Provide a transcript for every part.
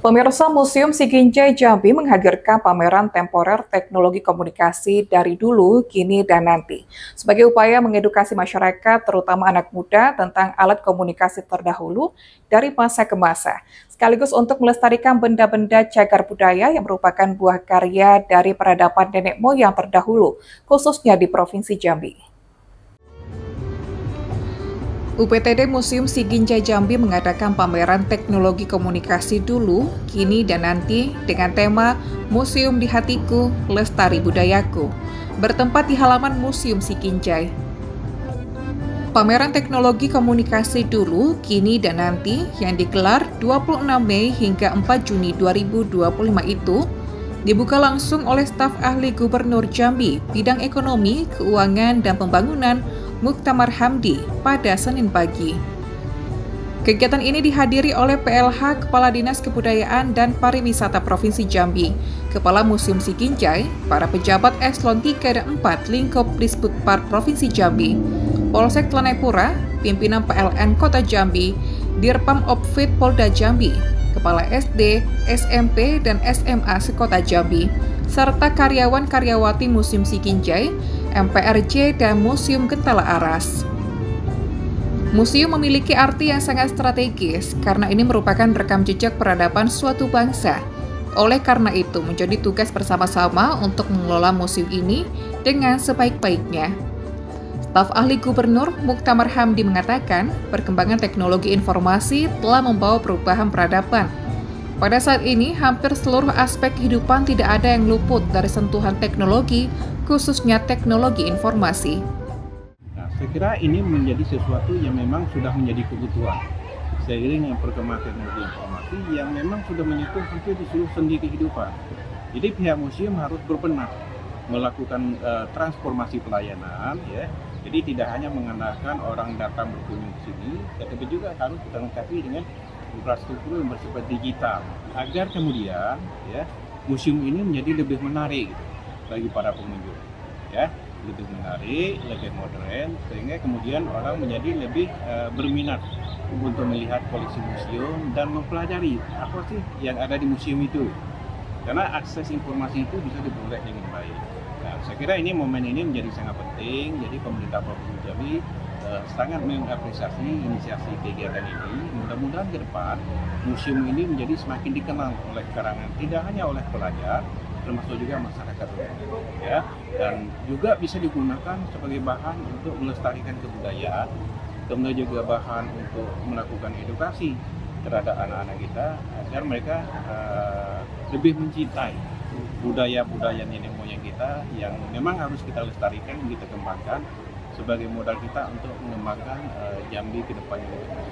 Pemirsa, Museum Siginjai Jambi menghadirkan pameran temporer teknologi komunikasi dari dulu, kini, dan nanti. Sebagai upaya mengedukasi masyarakat, terutama anak muda, tentang alat komunikasi terdahulu dari masa ke masa. Sekaligus untuk melestarikan benda-benda cagar budaya yang merupakan buah karya dari peradaban nenek moyang terdahulu, khususnya di Provinsi Jambi. UPTD Museum Siginjai Jambi mengadakan pameran teknologi komunikasi dulu, kini, dan nanti dengan tema Museum di Hatiku, Lestari Budayaku, bertempat di halaman Museum Siginjai. Pameran teknologi komunikasi dulu, kini, dan nanti yang digelar 26 Mei hingga 4 Juni 2025 itu dibuka langsung oleh staf ahli Gubernur Jambi, bidang ekonomi, keuangan, dan pembangunan Muktamar Hamdi pada Senin pagi. Kegiatan ini dihadiri oleh PLH Kepala Dinas Kebudayaan dan Pariwisata Provinsi Jambi, Kepala Museum Siginjai, para pejabat eselon 3 dan 4 lingkup Disputpar Provinsi Jambi, Polsek Tlanepura, pimpinan PLN Kota Jambi, Dirpam Opfit Polda Jambi, Kepala SD, SMP, dan SMA sekota Jambi, serta karyawan-karyawati Museum Siginjai, MPRJ, dan Museum Gentala Aras. Museum memiliki arti yang sangat strategis karena ini merupakan rekam jejak peradaban suatu bangsa. Oleh karena itu, menjadi tugas bersama-sama untuk mengelola museum ini dengan sebaik-baiknya. Staf ahli Gubernur Muktamar Hamdi mengatakan, perkembangan teknologi informasi telah membawa perubahan peradaban. Pada saat ini, hampir seluruh aspek kehidupan tidak ada yang luput dari sentuhan teknologi, khususnya teknologi informasi. Nah, saya kira ini menjadi sesuatu yang memang sudah menjadi kebutuhan. Seiring dengan perkembangan teknologi informasi yang memang sudah menyentuh hampir di seluruh sendi kehidupan. Jadi pihak museum harus berbenah melakukan transformasi pelayanan, ya. Jadi tidak hanya mengandalkan orang datang berkunjung ke sini, tetapi juga harus dilengkapi dengan infrastruktur yang bersifat digital agar kemudian ya museum ini menjadi lebih menarik gitu, bagi para pengunjung, ya, lebih menarik, lebih modern, sehingga kemudian orang menjadi lebih berminat untuk melihat koleksi museum dan mempelajari apa sih yang ada di museum itu, karena akses informasi itu bisa diperoleh dengan baik. Nah, saya kira ini momen ini menjadi sangat penting. Jadi pemerintah Provinsi Jambi sangat mengapresiasi inisiasi kegiatan ini. Mudah-mudahan ke depan museum ini menjadi semakin dikenal oleh kalangan, tidak hanya oleh pelajar, termasuk juga masyarakat umum, ya, dan juga bisa digunakan sebagai bahan untuk melestarikan kebudayaan, kemudian juga bahan untuk melakukan edukasi terhadap anak-anak kita agar mereka lebih mencintai budaya-budaya nenek moyang kita yang memang harus kita lestarikan, kita kembangkan sebagai modal kita untuk mengembangkan Jambi ke depannya lebih maju.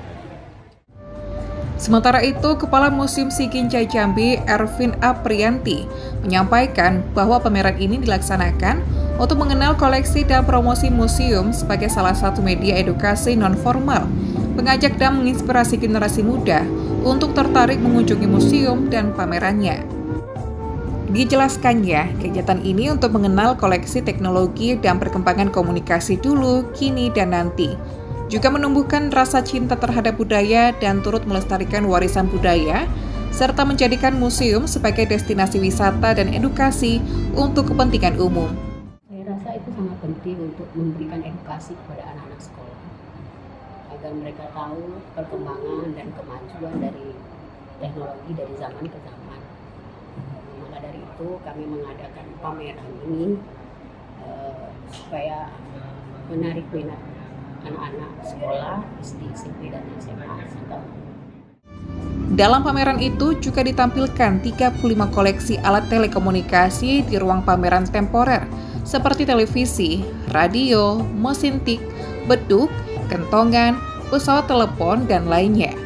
Sementara itu, Kepala Museum Siginjai Jambi, Ervin Aprianti, menyampaikan bahwa pameran ini dilaksanakan untuk mengenal koleksi dan promosi museum sebagai salah satu media edukasi non-formal, mengajak dan menginspirasi generasi muda untuk tertarik mengunjungi museum dan pamerannya. Dijelaskannya, kegiatan ini untuk mengenal koleksi teknologi dan perkembangan komunikasi dulu, kini, dan nanti. Juga menumbuhkan rasa cinta terhadap budaya dan turut melestarikan warisan budaya, serta menjadikan museum sebagai destinasi wisata dan edukasi untuk kepentingan umum. Saya rasa itu sangat penting untuk memberikan edukasi kepada anak-anak sekolah, agar mereka tahu perkembangan dan kemajuan dari teknologi dari zaman ke zaman. Maka dari itu kami mengadakan pameran ini supaya menarik minat anak-anak sekolah SD, SMP, dan SMA. Dalam pameran itu juga ditampilkan 35 koleksi alat telekomunikasi di ruang pameran temporer seperti televisi, radio, mesin tik, beduk, kentongan, pesawat telepon, dan lainnya.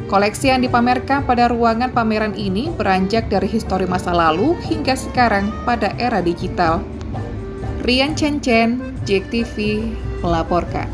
Koleksi yang dipamerkan pada ruangan pameran ini beranjak dari histori masa lalu hingga sekarang pada era digital. Rian Chen, JEK TV melaporkan.